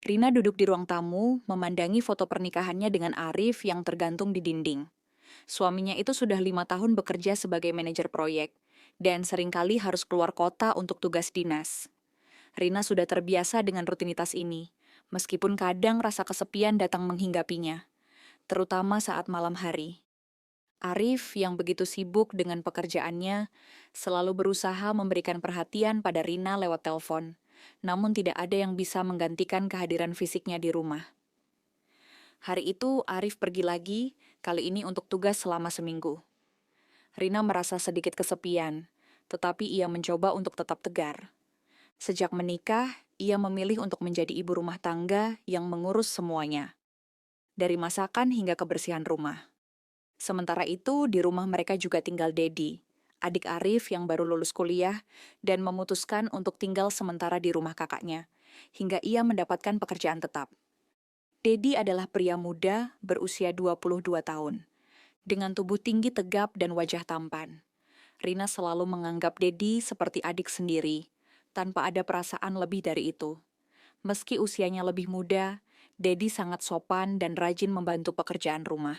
Rina duduk di ruang tamu, memandangi foto pernikahannya dengan Arif yang tergantung di dinding. Suaminya itu sudah 5 tahun bekerja sebagai manajer proyek, dan seringkali harus keluar kota untuk tugas dinas. Rina sudah terbiasa dengan rutinitas ini, meskipun kadang rasa kesepian datang menghinggapinya, terutama saat malam hari. Arif yang begitu sibuk dengan pekerjaannya, selalu berusaha memberikan perhatian pada Rina lewat telepon, namun tidak ada yang bisa menggantikan kehadiran fisiknya di rumah. Hari itu Arif pergi lagi, kali ini untuk tugas selama seminggu. Rina merasa sedikit kesepian, tetapi ia mencoba untuk tetap tegar. Sejak menikah, ia memilih untuk menjadi ibu rumah tangga yang mengurus semuanya, dari masakan hingga kebersihan rumah. Sementara itu, di rumah mereka juga tinggal Dedi, adik Arif yang baru lulus kuliah dan memutuskan untuk tinggal sementara di rumah kakaknya, hingga ia mendapatkan pekerjaan tetap. Dedi adalah pria muda berusia 22 tahun, dengan tubuh tinggi tegap dan wajah tampan. Rina selalu menganggap Dedi seperti adik sendiri, tanpa ada perasaan lebih dari itu. Meski usianya lebih muda, Dedi sangat sopan dan rajin membantu pekerjaan rumah.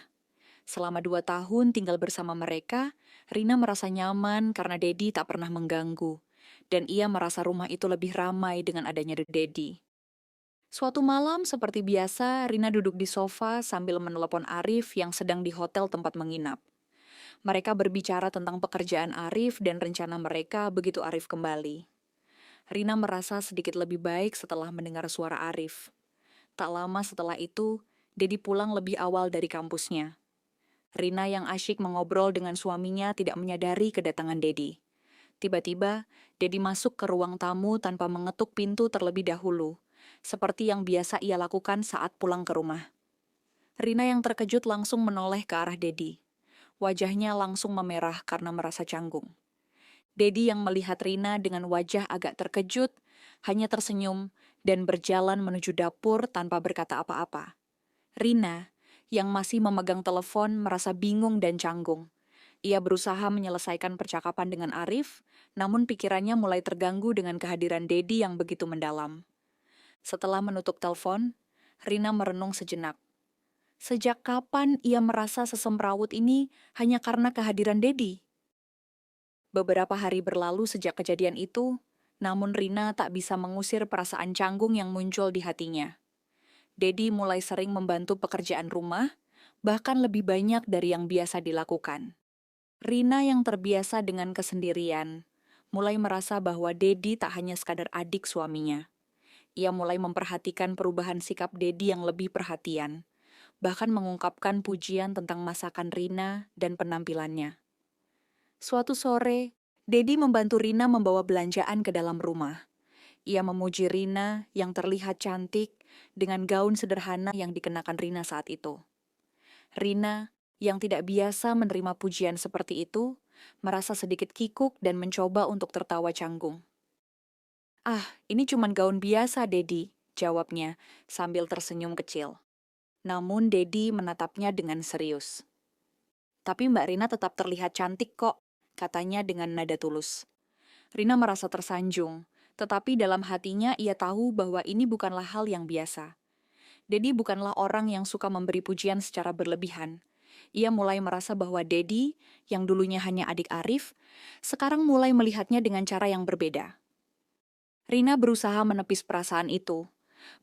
Selama 2 tahun tinggal bersama mereka, Rina merasa nyaman karena Dedi tak pernah mengganggu, dan ia merasa rumah itu lebih ramai dengan adanya Dedi. Suatu malam, seperti biasa, Rina duduk di sofa sambil menelepon Arif yang sedang di hotel tempat menginap. Mereka berbicara tentang pekerjaan Arif dan rencana mereka begitu Arif kembali. Rina merasa sedikit lebih baik setelah mendengar suara Arif. Tak lama setelah itu, Dedi pulang lebih awal dari kampusnya. Rina yang asyik mengobrol dengan suaminya tidak menyadari kedatangan Dedi. Tiba-tiba, Dedi masuk ke ruang tamu tanpa mengetuk pintu terlebih dahulu, seperti yang biasa ia lakukan saat pulang ke rumah. Rina yang terkejut langsung menoleh ke arah Dedi. Wajahnya langsung memerah karena merasa canggung. Dedi yang melihat Rina dengan wajah agak terkejut, hanya tersenyum dan berjalan menuju dapur tanpa berkata apa-apa. Rina, yang masih memegang telepon, merasa bingung dan canggung. Ia berusaha menyelesaikan percakapan dengan Arif, namun pikirannya mulai terganggu dengan kehadiran Dedi yang begitu mendalam. Setelah menutup telepon, Rina merenung sejenak. Sejak kapan ia merasa sesemrawut ini hanya karena kehadiran Dedi? Beberapa hari berlalu sejak kejadian itu, namun Rina tak bisa mengusir perasaan canggung yang muncul di hatinya. Dedi mulai sering membantu pekerjaan rumah, bahkan lebih banyak dari yang biasa dilakukan. Rina yang terbiasa dengan kesendirian, mulai merasa bahwa Dedi tak hanya sekadar adik suaminya. Ia mulai memperhatikan perubahan sikap Dedi yang lebih perhatian, bahkan mengungkapkan pujian tentang masakan Rina dan penampilannya. Suatu sore, Dedi membantu Rina membawa belanjaan ke dalam rumah. Ia memuji Rina yang terlihat cantik dengan gaun sederhana yang dikenakan Rina saat itu. Rina, yang tidak biasa menerima pujian seperti itu, merasa sedikit kikuk dan mencoba untuk tertawa canggung. "Ah, ini cuman gaun biasa, Dedi," jawabnya sambil tersenyum kecil. Namun Dedi menatapnya dengan serius. "Tapi Mbak Rina tetap terlihat cantik kok," katanya dengan nada tulus. Rina merasa tersanjung, tetapi dalam hatinya ia tahu bahwa ini bukanlah hal yang biasa. Dedi bukanlah orang yang suka memberi pujian secara berlebihan. Ia mulai merasa bahwa Dedi, yang dulunya hanya adik Arif, sekarang mulai melihatnya dengan cara yang berbeda. Rina berusaha menepis perasaan itu,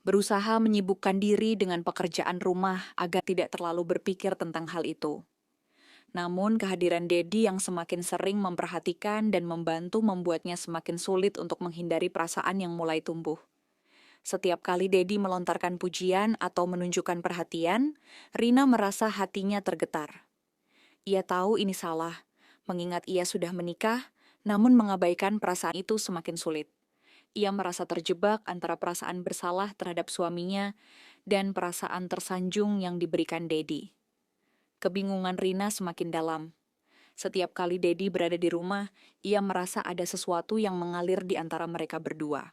berusaha menyibukkan diri dengan pekerjaan rumah agar tidak terlalu berpikir tentang hal itu. Namun kehadiran Dedi yang semakin sering memperhatikan dan membantu membuatnya semakin sulit untuk menghindari perasaan yang mulai tumbuh. Setiap kali Dedi melontarkan pujian atau menunjukkan perhatian, Rina merasa hatinya tergetar. Ia tahu ini salah, mengingat ia sudah menikah, namun mengabaikan perasaan itu semakin sulit. Ia merasa terjebak antara perasaan bersalah terhadap suaminya dan perasaan tersanjung yang diberikan Dedi. Kebingungan Rina semakin dalam. Setiap kali Dedi berada di rumah, ia merasa ada sesuatu yang mengalir di antara mereka berdua.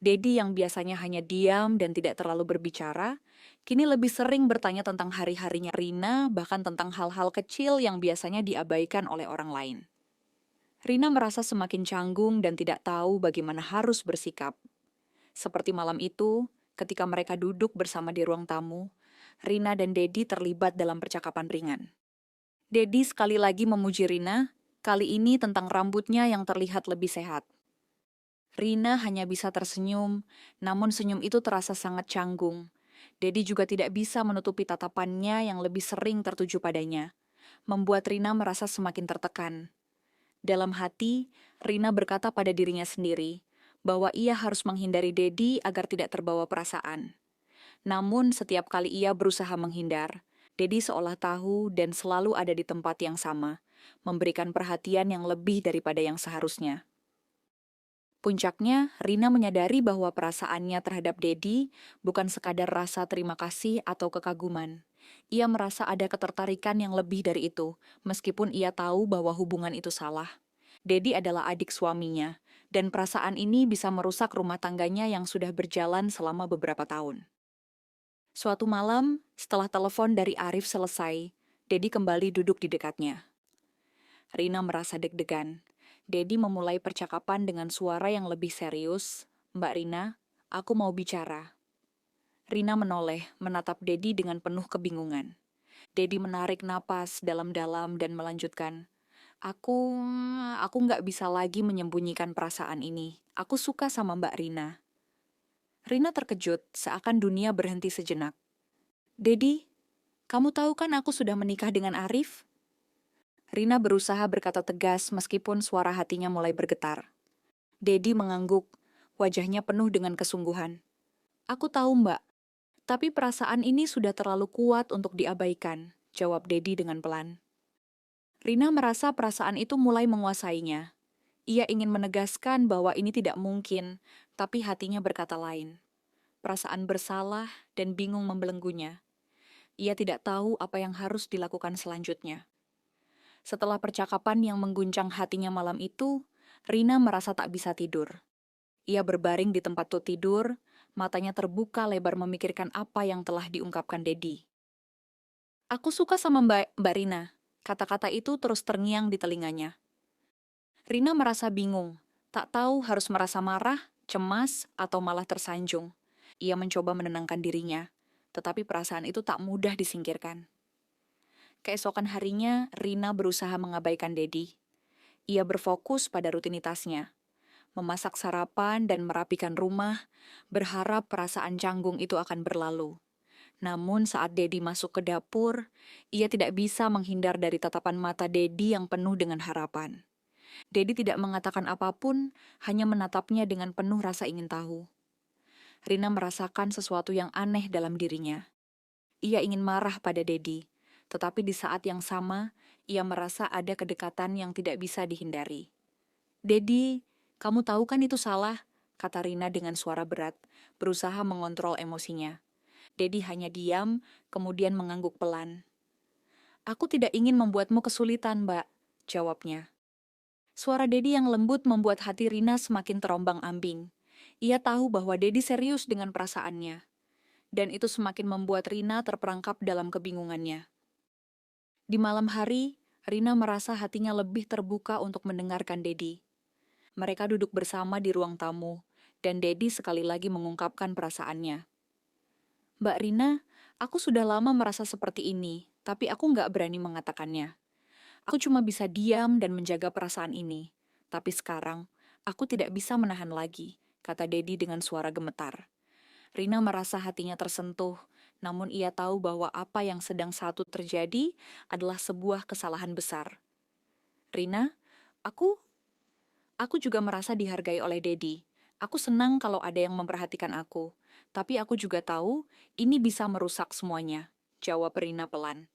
Dedi yang biasanya hanya diam dan tidak terlalu berbicara, kini lebih sering bertanya tentang hari-harinya Rina, bahkan tentang hal-hal kecil yang biasanya diabaikan oleh orang lain. Rina merasa semakin canggung dan tidak tahu bagaimana harus bersikap. Seperti malam itu, Ketika mereka duduk bersama di ruang tamu, Rina dan Dedi terlibat dalam percakapan ringan. Dedi sekali lagi memuji Rina, kali ini tentang rambutnya yang terlihat lebih sehat. Rina hanya bisa tersenyum, namun senyum itu terasa sangat canggung. Dedi juga tidak bisa menutupi tatapannya yang lebih sering tertuju padanya, membuat Rina merasa semakin tertekan. Dalam hati, Rina berkata pada dirinya sendiri bahwa ia harus menghindari Dedi agar tidak terbawa perasaan. Namun setiap kali ia berusaha menghindar, Dedi seolah tahu dan selalu ada di tempat yang sama, memberikan perhatian yang lebih daripada yang seharusnya. Puncaknya, Rina menyadari bahwa perasaannya terhadap Dedi bukan sekadar rasa terima kasih atau kekaguman. Ia merasa ada ketertarikan yang lebih dari itu, meskipun ia tahu bahwa hubungan itu salah. Dedi adalah adik suaminya, dan perasaan ini bisa merusak rumah tangganya yang sudah berjalan selama beberapa tahun. Suatu malam, setelah telepon dari Arif selesai, Dedi kembali duduk di dekatnya. Rina merasa deg-degan. Dedi memulai percakapan dengan suara yang lebih serius. "Mbak Rina, aku mau bicara." Rina menoleh, menatap Dedi dengan penuh kebingungan. Dedi menarik napas dalam-dalam dan melanjutkan. Aku nggak bisa lagi menyembunyikan perasaan ini. Aku suka sama Mbak Rina." Rina terkejut, seakan dunia berhenti sejenak. "Dedi, kamu tahu kan aku sudah menikah dengan Arif?" Rina berusaha berkata tegas meskipun suara hatinya mulai bergetar. Dedi mengangguk, wajahnya penuh dengan kesungguhan. "Aku tahu, Mbak, tapi perasaan ini sudah terlalu kuat untuk diabaikan," jawab Dedi dengan pelan. Rina merasa perasaan itu mulai menguasainya. Ia ingin menegaskan bahwa ini tidak mungkin, tapi hatinya berkata lain. Perasaan bersalah dan bingung membelenggunya. Ia tidak tahu apa yang harus dilakukan selanjutnya. Setelah percakapan yang mengguncang hatinya malam itu, Rina merasa tak bisa tidur. Ia berbaring di tempat tidur, matanya terbuka lebar memikirkan apa yang telah diungkapkan Dedi. "Aku suka sama Mbak Rina." Kata-kata itu terus terngiang di telinganya. Rina merasa bingung, tak tahu harus merasa marah, cemas, atau malah tersanjung. Ia mencoba menenangkan dirinya, tetapi perasaan itu tak mudah disingkirkan. Keesokan harinya, Rina berusaha mengabaikan Dedi. Ia berfokus pada rutinitasnya, memasak sarapan dan merapikan rumah, berharap perasaan canggung itu akan berlalu. Namun saat Dedi masuk ke dapur, ia tidak bisa menghindar dari tatapan mata Dedi yang penuh dengan harapan. Dedi tidak mengatakan apapun, hanya menatapnya dengan penuh rasa ingin tahu. Rina merasakan sesuatu yang aneh dalam dirinya. Ia ingin marah pada Dedi, tetapi di saat yang sama, ia merasa ada kedekatan yang tidak bisa dihindari. "Dedi, kamu tahu kan itu salah," kata Rina dengan suara berat, berusaha mengontrol emosinya. Dedi hanya diam, kemudian mengangguk pelan. "Aku tidak ingin membuatmu kesulitan, Mbak," jawabnya. Suara Dedi yang lembut membuat hati Rina semakin terombang-ambing. Ia tahu bahwa Dedi serius dengan perasaannya, dan itu semakin membuat Rina terperangkap dalam kebingungannya. Di malam hari, Rina merasa hatinya lebih terbuka untuk mendengarkan Dedi. Mereka duduk bersama di ruang tamu, dan Dedi sekali lagi mengungkapkan perasaannya. "Mbak Rina, aku sudah lama merasa seperti ini, tapi aku nggak berani mengatakannya. Aku cuma bisa diam dan menjaga perasaan ini. Tapi sekarang, aku tidak bisa menahan lagi," kata Dedi dengan suara gemetar. Rina merasa hatinya tersentuh, namun ia tahu bahwa apa yang sedang terjadi adalah sebuah kesalahan besar. "Rina, aku juga merasa dihargai oleh Dedi. Aku senang kalau ada yang memperhatikan aku. Tapi aku juga tahu ini bisa merusak semuanya," jawab Rina pelan.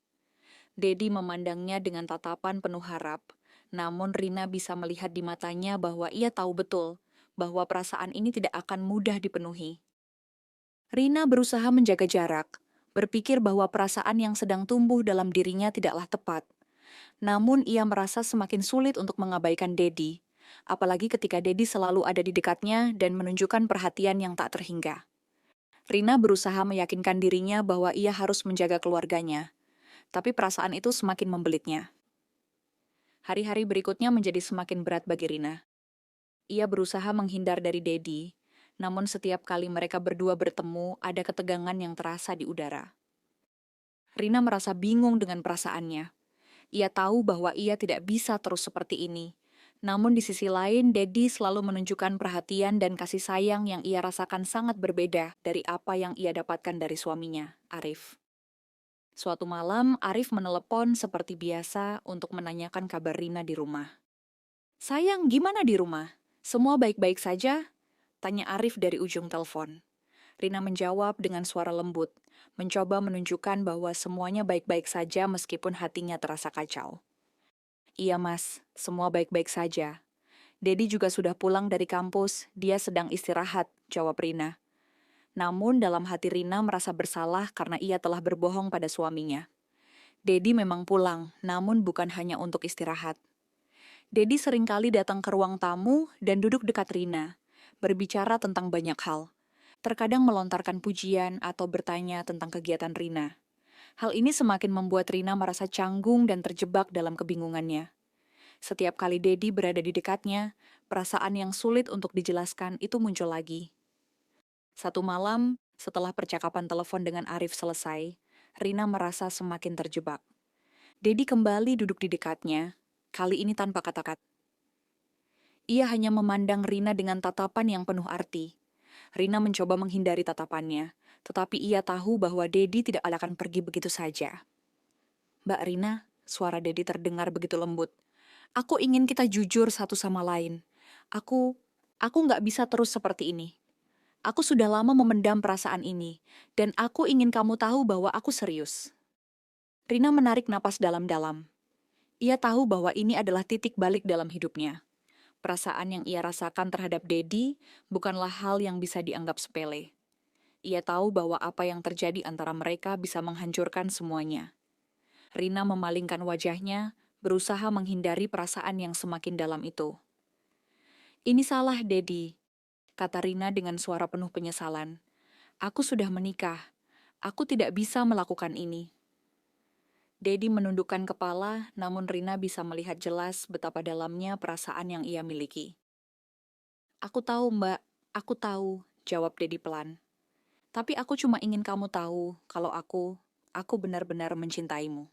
Dedi memandangnya dengan tatapan penuh harap. Namun Rina bisa melihat di matanya bahwa ia tahu betul bahwa perasaan ini tidak akan mudah dipenuhi. Rina berusaha menjaga jarak, berpikir bahwa perasaan yang sedang tumbuh dalam dirinya tidaklah tepat. Namun ia merasa semakin sulit untuk mengabaikan Dedi, apalagi ketika Dedi selalu ada di dekatnya dan menunjukkan perhatian yang tak terhingga. Rina berusaha meyakinkan dirinya bahwa ia harus menjaga keluarganya, tapi perasaan itu semakin membelitnya. Hari-hari berikutnya menjadi semakin berat bagi Rina. Ia berusaha menghindar dari Dedi, Namun setiap kali mereka berdua bertemu, ada ketegangan yang terasa di udara. Rina merasa bingung dengan perasaannya. Ia tahu bahwa ia tidak bisa terus seperti ini. Namun di sisi lain, Dedi selalu menunjukkan perhatian dan kasih sayang yang ia rasakan sangat berbeda dari apa yang ia dapatkan dari suaminya, Arif. Suatu malam, Arif menelepon seperti biasa untuk menanyakan kabar Rina di rumah. "Sayang, gimana di rumah? Semua baik-baik saja?" tanya Arif dari ujung telepon. Rina menjawab dengan suara lembut, mencoba menunjukkan bahwa semuanya baik-baik saja meskipun hatinya terasa kacau. "Iya mas, semua baik-baik saja. Dedi juga sudah pulang dari kampus, dia sedang istirahat," jawab Rina. Namun dalam hati Rina merasa bersalah karena ia telah berbohong pada suaminya. Dedi memang pulang, namun bukan hanya untuk istirahat. Dedi seringkali datang ke ruang tamu dan duduk dekat Rina, berbicara tentang banyak hal. Terkadang melontarkan pujian atau bertanya tentang kegiatan Rina. Hal ini semakin membuat Rina merasa canggung dan terjebak dalam kebingungannya. Setiap kali Dedi berada di dekatnya, perasaan yang sulit untuk dijelaskan itu muncul lagi. Satu malam, setelah percakapan telepon dengan Arif selesai, Rina merasa semakin terjebak. Dedi kembali duduk di dekatnya, kali ini tanpa kata-kata. Ia hanya memandang Rina dengan tatapan yang penuh arti. Rina mencoba menghindari tatapannya, tetapi ia tahu bahwa Dedi tidak akan pergi begitu saja. "Mbak Rina," suara Dedi terdengar begitu lembut. "Aku ingin kita jujur satu sama lain. Aku nggak bisa terus seperti ini. Aku sudah lama memendam perasaan ini, dan aku ingin kamu tahu bahwa aku serius." Rina menarik napas dalam-dalam. Ia tahu bahwa ini adalah titik balik dalam hidupnya. Perasaan yang ia rasakan terhadap Dedi bukanlah hal yang bisa dianggap sepele. Ia tahu bahwa apa yang terjadi antara mereka bisa menghancurkan semuanya. Rina memalingkan wajahnya, berusaha menghindari perasaan yang semakin dalam itu. "Ini salah, Dedi," kata Rina dengan suara penuh penyesalan. "Aku sudah menikah. Aku tidak bisa melakukan ini." Dedi menundukkan kepala, namun Rina bisa melihat jelas betapa dalamnya perasaan yang ia miliki. "Aku tahu, Mbak. Aku tahu," jawab Dedi pelan. "Tapi aku cuma ingin kamu tahu kalau aku benar-benar mencintaimu."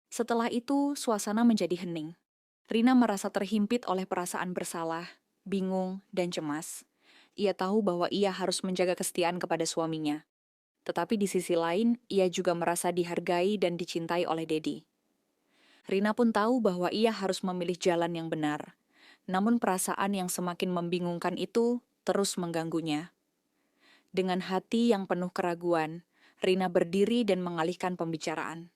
Setelah itu, suasana menjadi hening. Rina merasa terhimpit oleh perasaan bersalah, bingung, dan cemas. Ia tahu bahwa ia harus menjaga kesetiaan kepada suaminya. Tetapi di sisi lain, ia juga merasa dihargai dan dicintai oleh Dedi. Rina pun tahu bahwa ia harus memilih jalan yang benar. Namun perasaan yang semakin membingungkan itu terus mengganggunya. Dengan hati yang penuh keraguan, Rina berdiri dan mengalihkan pembicaraan.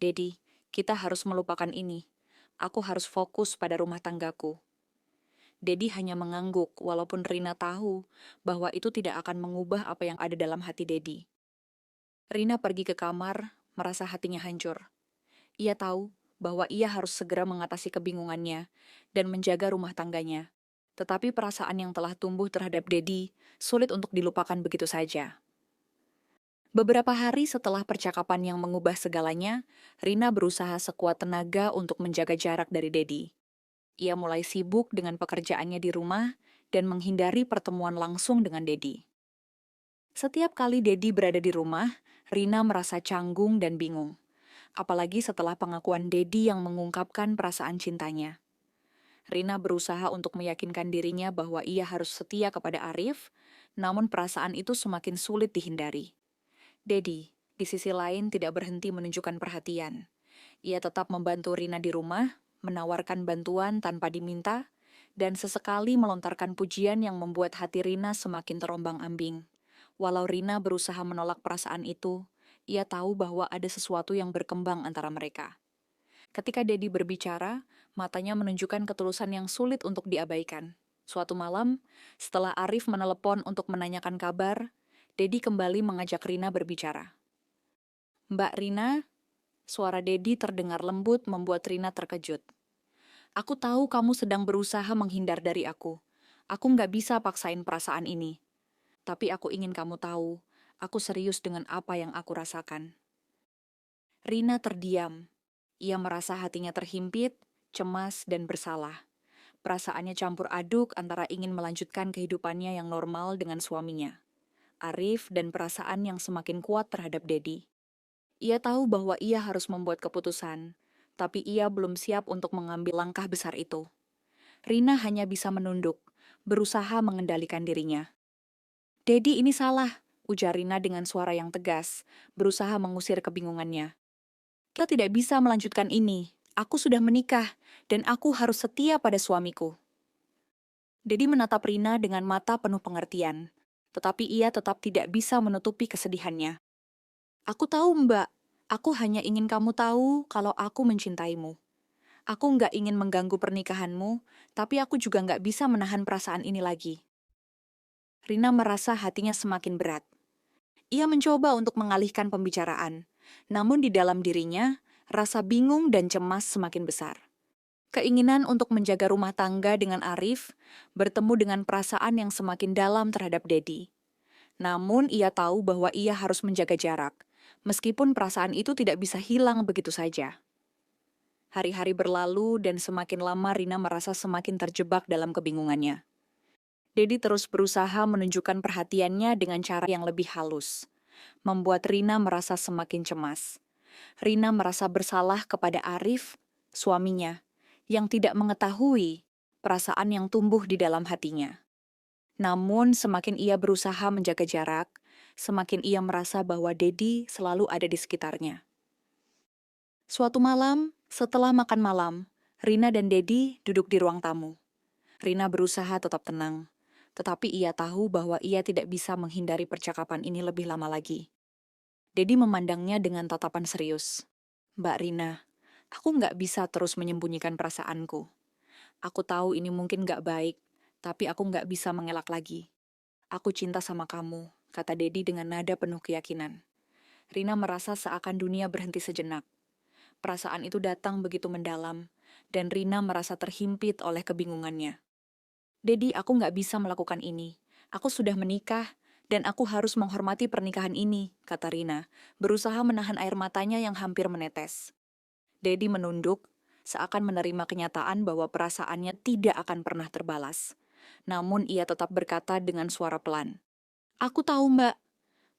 "Dedi, kita harus melupakan ini. Aku harus fokus pada rumah tanggaku." Dedi hanya mengangguk walaupun Rina tahu bahwa itu tidak akan mengubah apa yang ada dalam hati Dedi. Rina pergi ke kamar, merasa hatinya hancur. Ia tahu bahwa ia harus segera mengatasi kebingungannya dan menjaga rumah tangganya. Tetapi perasaan yang telah tumbuh terhadap Dedi sulit untuk dilupakan begitu saja. Beberapa hari setelah percakapan yang mengubah segalanya, Rina berusaha sekuat tenaga untuk menjaga jarak dari Dedi. Ia mulai sibuk dengan pekerjaannya di rumah dan menghindari pertemuan langsung dengan Dedi. Setiap kali Dedi berada di rumah, Rina merasa canggung dan bingung. Apalagi setelah pengakuan Dedi yang mengungkapkan perasaan cintanya. Rina berusaha untuk meyakinkan dirinya bahwa ia harus setia kepada Arif, namun perasaan itu semakin sulit dihindari. Dedi, di sisi lain, tidak berhenti menunjukkan perhatian. Ia tetap membantu Rina di rumah, menawarkan bantuan tanpa diminta, dan sesekali melontarkan pujian yang membuat hati Rina semakin terombang-ambing. Walau Rina berusaha menolak perasaan itu, ia tahu bahwa ada sesuatu yang berkembang antara mereka. Ketika Dedi berbicara, matanya menunjukkan ketulusan yang sulit untuk diabaikan. Suatu malam, setelah Arif menelepon untuk menanyakan kabar, Dedi kembali mengajak Rina berbicara. "Mbak Rina," suara Dedi terdengar lembut membuat Rina terkejut. "Aku tahu kamu sedang berusaha menghindar dari aku. Aku nggak bisa paksain perasaan ini. Tapi aku ingin kamu tahu, aku serius dengan apa yang aku rasakan." Rina terdiam. Ia merasa hatinya terhimpit, cemas, dan bersalah. Perasaannya campur aduk antara ingin melanjutkan kehidupannya yang normal dengan suaminya, Arif, dan perasaan yang semakin kuat terhadap Dedi. Ia tahu bahwa ia harus membuat keputusan, tapi ia belum siap untuk mengambil langkah besar itu. Rina hanya bisa menunduk, berusaha mengendalikan dirinya. "Dedi, ini salah," ujar Rina dengan suara yang tegas, berusaha mengusir kebingungannya. "Kita tidak bisa melanjutkan ini. Aku sudah menikah, dan aku harus setia pada suamiku." Dedi menatap Rina dengan mata penuh pengertian, tetapi ia tetap tidak bisa menutupi kesedihannya. "Aku tahu, Mbak. Aku hanya ingin kamu tahu kalau aku mencintaimu. Aku nggak ingin mengganggu pernikahanmu, tapi aku juga nggak bisa menahan perasaan ini lagi." Rina merasa hatinya semakin berat. Ia mencoba untuk mengalihkan pembicaraan, namun di dalam dirinya, rasa bingung dan cemas semakin besar. Keinginan untuk menjaga rumah tangga dengan Arif bertemu dengan perasaan yang semakin dalam terhadap Dedi. Namun ia tahu bahwa ia harus menjaga jarak, meskipun perasaan itu tidak bisa hilang begitu saja. Hari-hari berlalu dan semakin lama Rina merasa semakin terjebak dalam kebingungannya. Dedi terus berusaha menunjukkan perhatiannya dengan cara yang lebih halus, membuat Rina merasa semakin cemas. Rina merasa bersalah kepada Arif, suaminya, yang tidak mengetahui perasaan yang tumbuh di dalam hatinya. Namun semakin ia berusaha menjaga jarak, semakin ia merasa bahwa Dedi selalu ada di sekitarnya. Suatu malam, setelah makan malam, Rina dan Dedi duduk di ruang tamu. Rina berusaha tetap tenang, tetapi ia tahu bahwa ia tidak bisa menghindari percakapan ini lebih lama lagi. Dedi memandangnya dengan tatapan serius. "Mbak Rina, aku nggak bisa terus menyembunyikan perasaanku. Aku tahu ini mungkin nggak baik, tapi aku nggak bisa mengelak lagi. Aku cinta sama kamu," kata Dedi dengan nada penuh keyakinan. Rina merasa seakan dunia berhenti sejenak. Perasaan itu datang begitu mendalam, dan Rina merasa terhimpit oleh kebingungannya. "Dedi, aku nggak bisa melakukan ini. Aku sudah menikah, dan aku harus menghormati pernikahan ini," kata Rina, berusaha menahan air matanya yang hampir menetes. Dedi menunduk, seakan menerima kenyataan bahwa perasaannya tidak akan pernah terbalas. Namun ia tetap berkata dengan suara pelan, "Aku tahu, Mbak,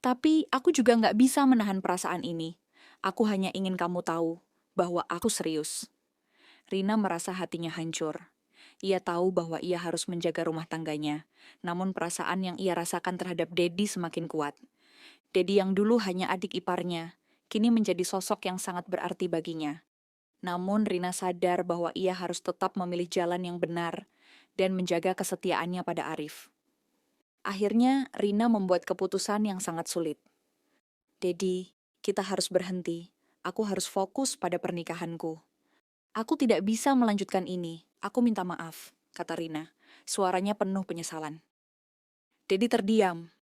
tapi aku juga nggak bisa menahan perasaan ini. Aku hanya ingin kamu tahu bahwa aku serius." Rina merasa hatinya hancur. Ia tahu bahwa ia harus menjaga rumah tangganya, namun perasaan yang ia rasakan terhadap Dedi semakin kuat. Dedi yang dulu hanya adik iparnya, kini menjadi sosok yang sangat berarti baginya. Namun Rina sadar bahwa ia harus tetap memilih jalan yang benar dan menjaga kesetiaannya pada Arif. Akhirnya, Rina membuat keputusan yang sangat sulit. "Dedi, kita harus berhenti. Aku harus fokus pada pernikahanku. Aku tidak bisa melanjutkan ini. Aku minta maaf," kata Rina. Suaranya penuh penyesalan. Dedi terdiam.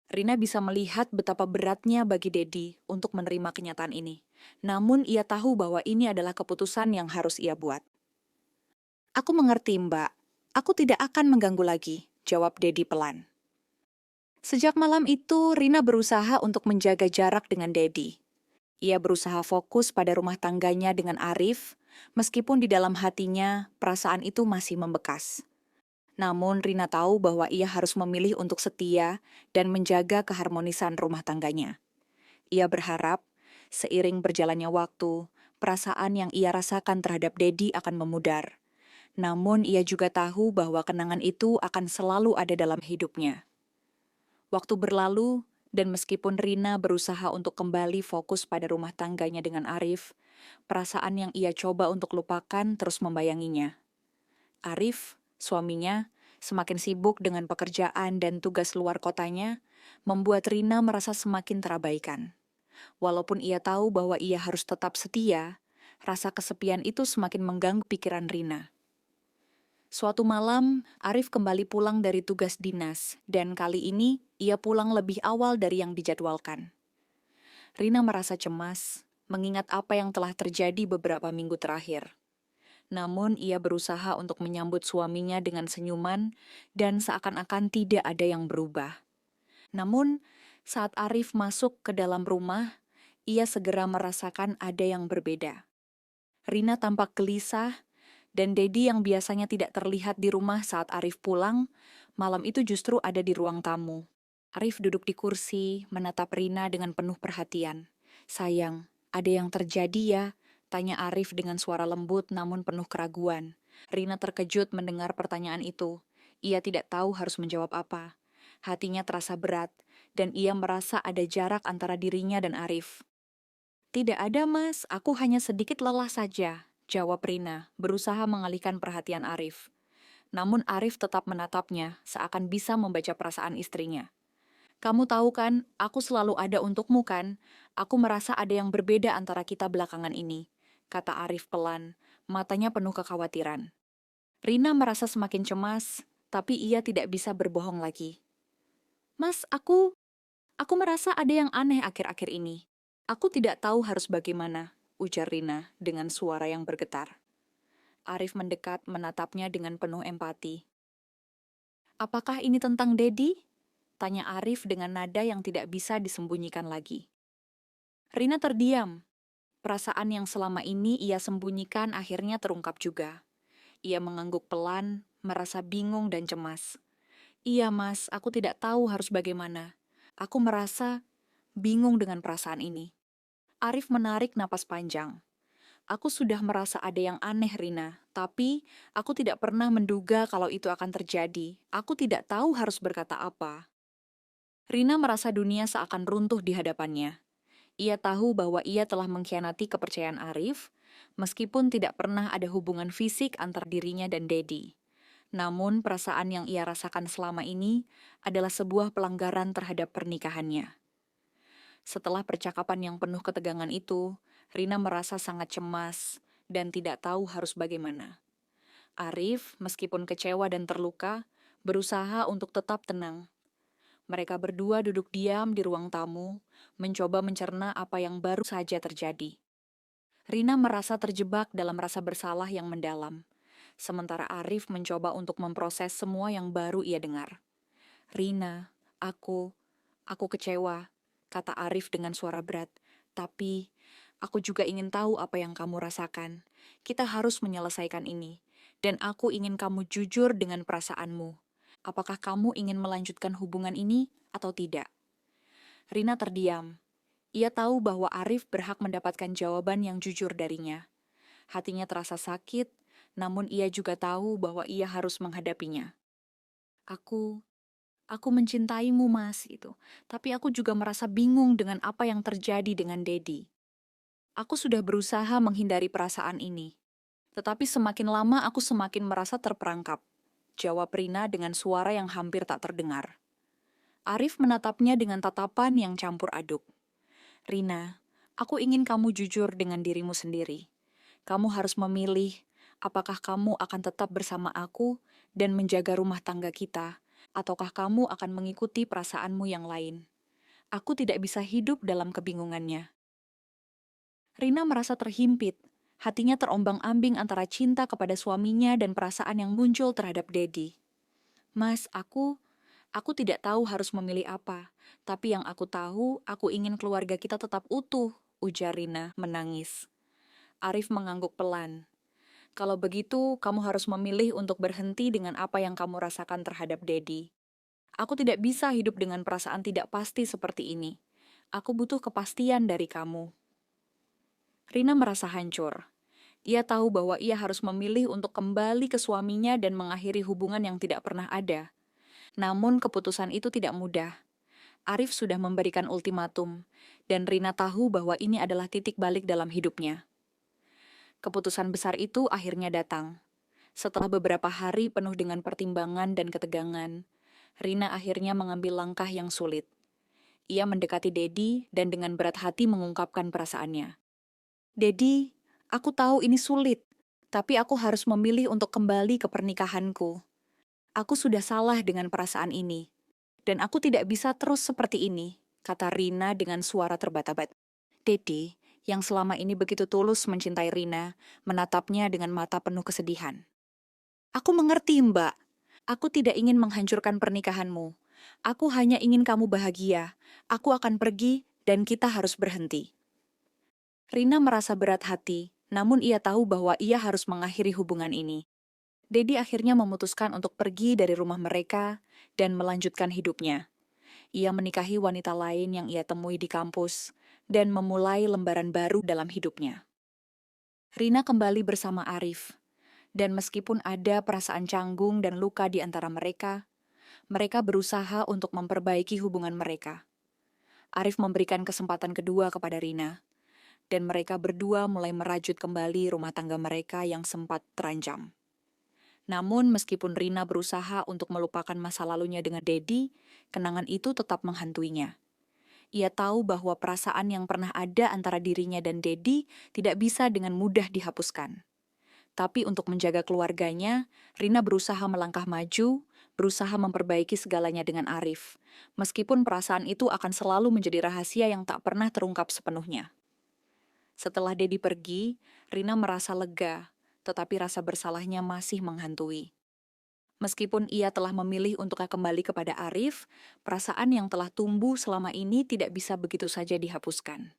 Rina bisa melihat betapa beratnya bagi Dedi untuk menerima kenyataan ini. Namun ia tahu bahwa ini adalah keputusan yang harus ia buat. "Aku mengerti, Mbak. Aku tidak akan mengganggu lagi," jawab Dedi pelan. Sejak malam itu, Rina berusaha untuk menjaga jarak dengan Dedi. Ia berusaha fokus pada rumah tangganya dengan Arif, meskipun di dalam hatinya perasaan itu masih membekas. Namun Rina tahu bahwa ia harus memilih untuk setia dan menjaga keharmonisan rumah tangganya. Ia berharap, seiring berjalannya waktu, perasaan yang ia rasakan terhadap Dedi akan memudar. Namun ia juga tahu bahwa kenangan itu akan selalu ada dalam hidupnya. Waktu berlalu, dan meskipun Rina berusaha untuk kembali fokus pada rumah tangganya dengan Arif, perasaan yang ia coba untuk lupakan terus membayanginya. Arif, suaminya, semakin sibuk dengan pekerjaan dan tugas luar kotanya, membuat Rina merasa semakin terabaikan. Walaupun ia tahu bahwa ia harus tetap setia, rasa kesepian itu semakin mengganggu pikiran Rina. Suatu malam, Arif kembali pulang dari tugas dinas, dan kali ini ia pulang lebih awal dari yang dijadwalkan. Rina merasa cemas, mengingat apa yang telah terjadi beberapa minggu terakhir. Namun ia berusaha untuk menyambut suaminya dengan senyuman dan seakan-akan tidak ada yang berubah. Namun, saat Arif masuk ke dalam rumah, ia segera merasakan ada yang berbeda. Rina tampak gelisah Dan Dedi yang biasanya tidak terlihat di rumah saat Arif pulang, malam itu justru ada di ruang tamu. Arif duduk di kursi, menatap Rina dengan penuh perhatian. "Sayang, ada yang terjadi ya?" tanya Arif dengan suara lembut namun penuh keraguan. Rina terkejut mendengar pertanyaan itu. Ia tidak tahu harus menjawab apa. Hatinya terasa berat, dan ia merasa ada jarak antara dirinya dan Arif. "Tidak ada, Mas. Aku hanya sedikit lelah saja," jawab Rina, berusaha mengalihkan perhatian Arif. Namun Arif tetap menatapnya, seakan bisa membaca perasaan istrinya. "Kamu tahu kan, aku selalu ada untukmu kan? Aku merasa ada yang berbeda antara kita belakangan ini," kata Arif pelan, matanya penuh kekhawatiran. Rina merasa semakin cemas, tapi ia tidak bisa berbohong lagi. "Mas, aku merasa ada yang aneh akhir-akhir ini. Aku tidak tahu harus bagaimana," ujar Rina dengan suara yang bergetar. Arif mendekat menatapnya dengan penuh empati. "Apakah ini tentang Dedi?" tanya Arif dengan nada yang tidak bisa disembunyikan lagi. Rina terdiam. Perasaan yang selama ini ia sembunyikan akhirnya terungkap juga. Ia mengangguk pelan, merasa bingung dan cemas. "Iya, Mas, aku tidak tahu harus bagaimana. Aku merasa bingung dengan perasaan ini." Arif menarik napas panjang. "Aku sudah merasa ada yang aneh, Rina, tapi aku tidak pernah menduga kalau itu akan terjadi. Aku tidak tahu harus berkata apa." Rina merasa dunia seakan runtuh di hadapannya. Ia tahu bahwa ia telah mengkhianati kepercayaan Arif, meskipun tidak pernah ada hubungan fisik antara dirinya dan Dedi. Namun perasaan yang ia rasakan selama ini adalah sebuah pelanggaran terhadap pernikahannya. Setelah percakapan yang penuh ketegangan itu, Rina merasa sangat cemas dan tidak tahu harus bagaimana. Arif, meskipun kecewa dan terluka, berusaha untuk tetap tenang. Mereka berdua duduk diam di ruang tamu, mencoba mencerna apa yang baru saja terjadi. Rina merasa terjebak dalam rasa bersalah yang mendalam, sementara Arif mencoba untuk memproses semua yang baru ia dengar. "Rina, aku kecewa," kata Arif dengan suara berat. "Tapi, aku juga ingin tahu apa yang kamu rasakan. Kita harus menyelesaikan ini. Dan aku ingin kamu jujur dengan perasaanmu. Apakah kamu ingin melanjutkan hubungan ini atau tidak?" Rina terdiam. Ia tahu bahwa Arif berhak mendapatkan jawaban yang jujur darinya. Hatinya terasa sakit, namun ia juga tahu bahwa ia harus menghadapinya. Aku mencintaimu, Mas, itu. Tapi aku juga merasa bingung dengan apa yang terjadi dengan Dedi. Aku sudah berusaha menghindari perasaan ini. Tetapi semakin lama aku semakin merasa terperangkap, jawab Rina dengan suara yang hampir tak terdengar. Arif menatapnya dengan tatapan yang campur aduk. "Rina, aku ingin kamu jujur dengan dirimu sendiri. Kamu harus memilih apakah kamu akan tetap bersama aku dan menjaga rumah tangga kita, ataukah kamu akan mengikuti perasaanmu yang lain. Aku tidak bisa hidup dalam kebingungannya." Rina merasa terhimpit. Hatinya terombang-ambing antara cinta kepada suaminya dan perasaan yang muncul terhadap Dedi. "Mas, aku tidak tahu harus memilih apa. Tapi yang aku tahu, aku ingin keluarga kita tetap utuh," ujar Rina menangis. Arif mengangguk pelan. "Kalau begitu, kamu harus memilih untuk berhenti dengan apa yang kamu rasakan terhadap Dedi. Aku tidak bisa hidup dengan perasaan tidak pasti seperti ini. Aku butuh kepastian dari kamu." Rina merasa hancur. Ia tahu bahwa ia harus memilih untuk kembali ke suaminya dan mengakhiri hubungan yang tidak pernah ada. Namun keputusan itu tidak mudah. Arif sudah memberikan ultimatum, dan Rina tahu bahwa ini adalah titik balik dalam hidupnya. Keputusan besar itu akhirnya datang. Setelah beberapa hari penuh dengan pertimbangan dan ketegangan, Rina akhirnya mengambil langkah yang sulit. Ia mendekati Dedi dan dengan berat hati mengungkapkan perasaannya. "Dedi, aku tahu ini sulit, tapi aku harus memilih untuk kembali ke pernikahanku. Aku sudah salah dengan perasaan ini, dan aku tidak bisa terus seperti ini," kata Rina dengan suara terbata-bata. Dedi, yang selama ini begitu tulus mencintai Rina, menatapnya dengan mata penuh kesedihan. "Aku mengerti, Mbak. Aku tidak ingin menghancurkan pernikahanmu. Aku hanya ingin kamu bahagia. Aku akan pergi dan kita harus berhenti." Rina merasa berat hati, Namun ia tahu bahwa ia harus mengakhiri hubungan ini. Dedi akhirnya memutuskan untuk pergi dari rumah mereka dan melanjutkan hidupnya. Ia menikahi wanita lain yang ia temui di kampus dan memulai lembaran baru dalam hidupnya. Rina kembali bersama Arif, dan meskipun ada perasaan canggung dan luka di antara mereka, mereka berusaha untuk memperbaiki hubungan mereka. Arif memberikan kesempatan kedua kepada Rina, dan mereka berdua mulai merajut kembali rumah tangga mereka yang sempat terancam. Namun meskipun Rina berusaha untuk melupakan masa lalunya dengan Dedi, kenangan itu tetap menghantuinya. Ia tahu bahwa perasaan yang pernah ada antara dirinya dan Dedi tidak bisa dengan mudah dihapuskan. Tapi untuk menjaga keluarganya, Rina berusaha melangkah maju, berusaha memperbaiki segalanya dengan Arif. Meskipun perasaan itu akan selalu menjadi rahasia yang tak pernah terungkap sepenuhnya. Setelah Dedi pergi, Rina merasa lega, tetapi rasa bersalahnya masih menghantui. Meskipun ia telah memilih untuk kembali kepada Arif, perasaan yang telah tumbuh selama ini tidak bisa begitu saja dihapuskan.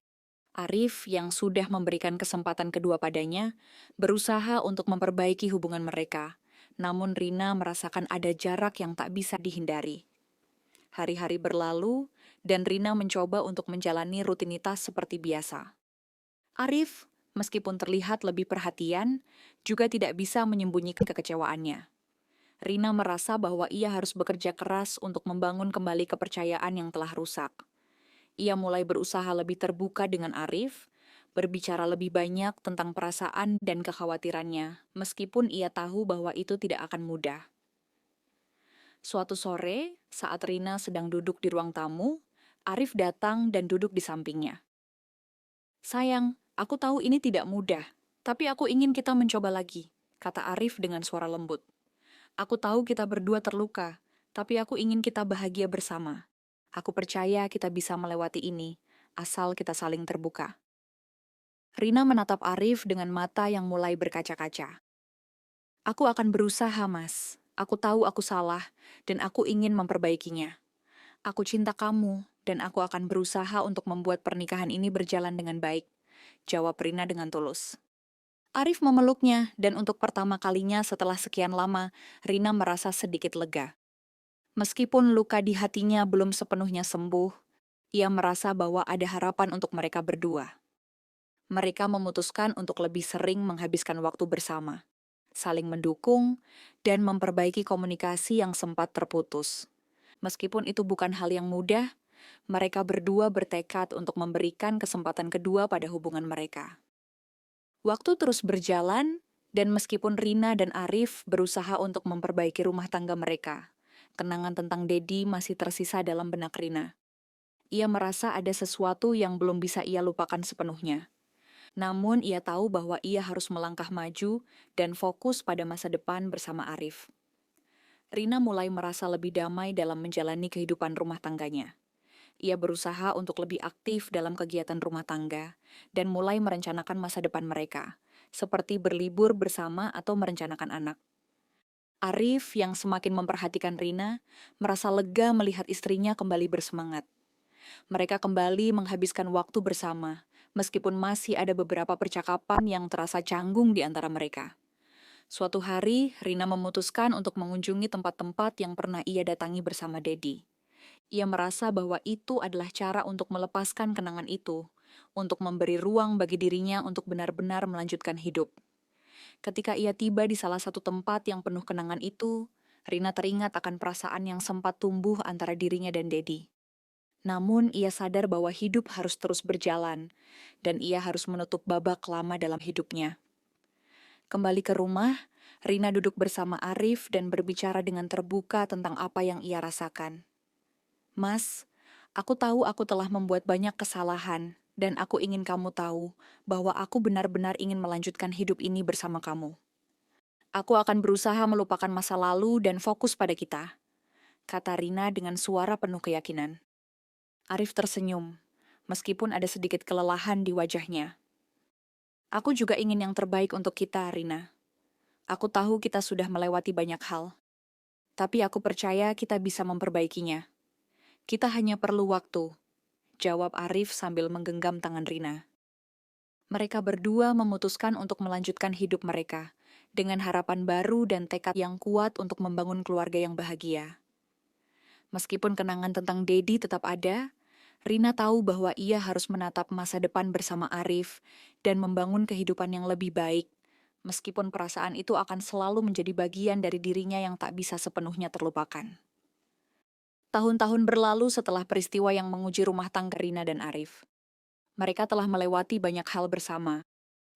Arif yang sudah memberikan kesempatan kedua padanya, berusaha untuk memperbaiki hubungan mereka. Namun Rina merasakan ada jarak yang tak bisa dihindari. Hari-hari berlalu, dan Rina mencoba untuk menjalani rutinitas seperti biasa. Arif, meskipun terlihat lebih perhatian, juga tidak bisa menyembunyikan kekecewaannya. Rina merasa bahwa ia harus bekerja keras untuk membangun kembali kepercayaan yang telah rusak. Ia mulai berusaha lebih terbuka dengan Arif, berbicara lebih banyak tentang perasaan dan kekhawatirannya, meskipun ia tahu bahwa itu tidak akan mudah. Suatu sore, saat Rina sedang duduk di ruang tamu, Arif datang dan duduk di sampingnya. "Sayang, aku tahu ini tidak mudah, tapi aku ingin kita mencoba lagi," kata Arif dengan suara lembut. "Aku tahu kita berdua terluka, tapi aku ingin kita bahagia bersama. Aku percaya kita bisa melewati ini, asal kita saling terbuka." Rina menatap Arif dengan mata yang mulai berkaca-kaca. "Aku akan berusaha, Mas. Aku tahu aku salah, dan aku ingin memperbaikinya. Aku cinta kamu, dan aku akan berusaha untuk membuat pernikahan ini berjalan dengan baik," jawab Rina dengan tulus. Arif memeluknya, dan untuk pertama kalinya setelah sekian lama, Rina merasa sedikit lega. Meskipun luka di hatinya belum sepenuhnya sembuh, ia merasa bahwa ada harapan untuk mereka berdua. Mereka memutuskan untuk lebih sering menghabiskan waktu bersama, saling mendukung, dan memperbaiki komunikasi yang sempat terputus. Meskipun itu bukan hal yang mudah, mereka berdua bertekad untuk memberikan kesempatan kedua pada hubungan mereka. Waktu terus berjalan, dan meskipun Rina dan Arif berusaha untuk memperbaiki rumah tangga mereka, kenangan tentang Dedi masih tersisa dalam benak Rina. Ia merasa ada sesuatu yang belum bisa ia lupakan sepenuhnya. Namun ia tahu bahwa ia harus melangkah maju dan fokus pada masa depan bersama Arif. Rina mulai merasa lebih damai dalam menjalani kehidupan rumah tangganya. Ia berusaha untuk lebih aktif dalam kegiatan rumah tangga dan mulai merencanakan masa depan mereka, seperti berlibur bersama atau merencanakan anak. Arif yang semakin memperhatikan Rina, merasa lega melihat istrinya kembali bersemangat. Mereka kembali menghabiskan waktu bersama, meskipun masih ada beberapa percakapan yang terasa canggung di antara mereka. Suatu hari, Rina memutuskan untuk mengunjungi tempat-tempat yang pernah ia datangi bersama Dedi. Ia merasa bahwa itu adalah cara untuk melepaskan kenangan itu, untuk memberi ruang bagi dirinya untuk benar-benar melanjutkan hidup. Ketika ia tiba di salah satu tempat yang penuh kenangan itu, Rina teringat akan perasaan yang sempat tumbuh antara dirinya dan Dedi. Namun ia sadar bahwa hidup harus terus berjalan, dan ia harus menutup babak lama dalam hidupnya. Kembali ke rumah, Rina duduk bersama Arif dan berbicara dengan terbuka tentang apa yang ia rasakan. "Mas, aku tahu aku telah membuat banyak kesalahan, dan aku ingin kamu tahu bahwa aku benar-benar ingin melanjutkan hidup ini bersama kamu. Aku akan berusaha melupakan masa lalu dan fokus pada kita," kata Rina dengan suara penuh keyakinan. Arif tersenyum, meskipun ada sedikit kelelahan di wajahnya. "Aku juga ingin yang terbaik untuk kita, Rina. Aku tahu kita sudah melewati banyak hal, tapi aku percaya kita bisa memperbaikinya. Kita hanya perlu waktu," jawab Arif sambil menggenggam tangan Rina. Mereka berdua memutuskan untuk melanjutkan hidup mereka, dengan harapan baru dan tekad yang kuat untuk membangun keluarga yang bahagia. Meskipun kenangan tentang Dedi tetap ada, Rina tahu bahwa ia harus menatap masa depan bersama Arif dan membangun kehidupan yang lebih baik, meskipun perasaan itu akan selalu menjadi bagian dari dirinya yang tak bisa sepenuhnya terlupakan. Tahun-tahun berlalu setelah peristiwa yang menguji rumah tangga Rina dan Arif. Mereka telah melewati banyak hal bersama,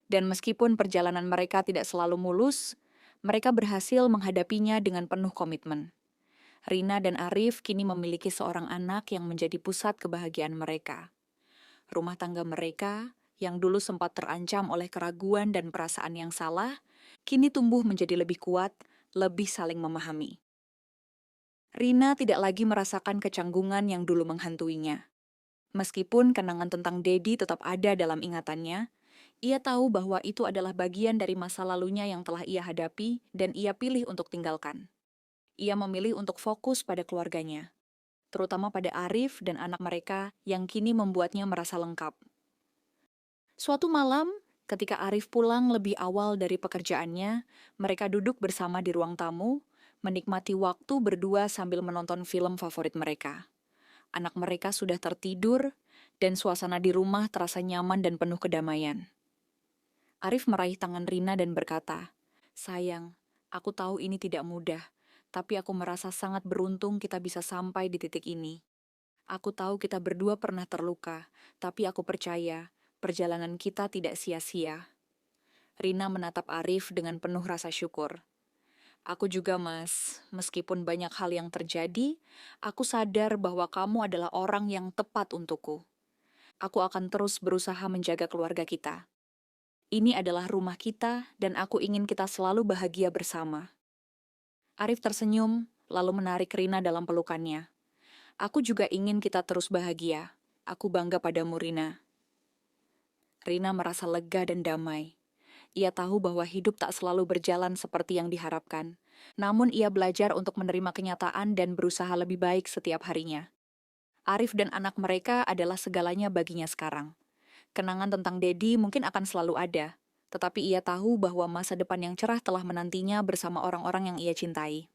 dan meskipun perjalanan mereka tidak selalu mulus, mereka berhasil menghadapinya dengan penuh komitmen. Rina dan Arif kini memiliki seorang anak yang menjadi pusat kebahagiaan mereka. Rumah tangga mereka, yang dulu sempat terancam oleh keraguan dan perasaan yang salah, kini tumbuh menjadi lebih kuat, lebih saling memahami. Rina tidak lagi merasakan kecanggungan yang dulu menghantuinya. Meskipun kenangan tentang Dedi tetap ada dalam ingatannya, ia tahu bahwa itu adalah bagian dari masa lalunya yang telah ia hadapi dan ia pilih untuk tinggalkan. Ia memilih untuk fokus pada keluarganya, terutama pada Arif dan anak mereka yang kini membuatnya merasa lengkap. Suatu malam, ketika Arif pulang lebih awal dari pekerjaannya, mereka duduk bersama di ruang tamu, menikmati waktu berdua sambil menonton film favorit mereka. Anak mereka sudah tertidur, dan suasana di rumah terasa nyaman dan penuh kedamaian. Arif meraih tangan Rina dan berkata, "Sayang, aku tahu ini tidak mudah, tapi aku merasa sangat beruntung kita bisa sampai di titik ini. Aku tahu kita berdua pernah terluka, tapi aku percaya perjalanan kita tidak sia-sia." Rina menatap Arif dengan penuh rasa syukur. "Aku juga, Mas. Meskipun banyak hal yang terjadi, aku sadar bahwa kamu adalah orang yang tepat untukku. Aku akan terus berusaha menjaga keluarga kita. Ini adalah rumah kita, dan aku ingin kita selalu bahagia bersama." Arif tersenyum, lalu menarik Rina dalam pelukannya. "Aku juga ingin kita terus bahagia. Aku bangga padamu, Rina." Rina merasa lega dan damai. Ia tahu bahwa hidup tak selalu berjalan seperti yang diharapkan. Namun ia belajar untuk menerima kenyataan dan berusaha lebih baik setiap harinya. Arif dan anak mereka adalah segalanya baginya sekarang. Kenangan tentang Dedi mungkin akan selalu ada, tetapi ia tahu bahwa masa depan yang cerah telah menantinya bersama orang-orang yang ia cintai.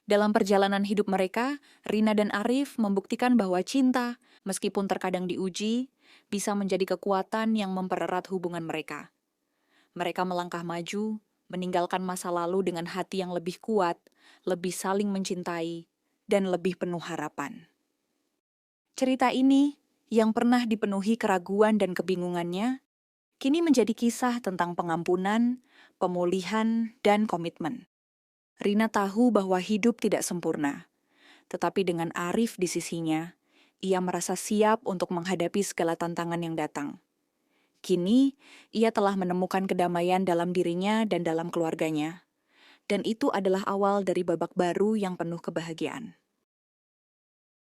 Dalam perjalanan hidup mereka, Rina dan Arif membuktikan bahwa cinta, meskipun terkadang diuji, bisa menjadi kekuatan yang mempererat hubungan mereka. Mereka melangkah maju, meninggalkan masa lalu dengan hati yang lebih kuat, lebih saling mencintai, dan lebih penuh harapan. Cerita ini, yang pernah dipenuhi keraguan dan kebingungannya, kini menjadi kisah tentang pengampunan, pemulihan, dan komitmen. Rina tahu bahwa hidup tidak sempurna, tetapi dengan Arif di sisinya, ia merasa siap untuk menghadapi segala tantangan yang datang. Kini, ia telah menemukan kedamaian dalam dirinya dan dalam keluarganya. Dan itu adalah awal dari babak baru yang penuh kebahagiaan.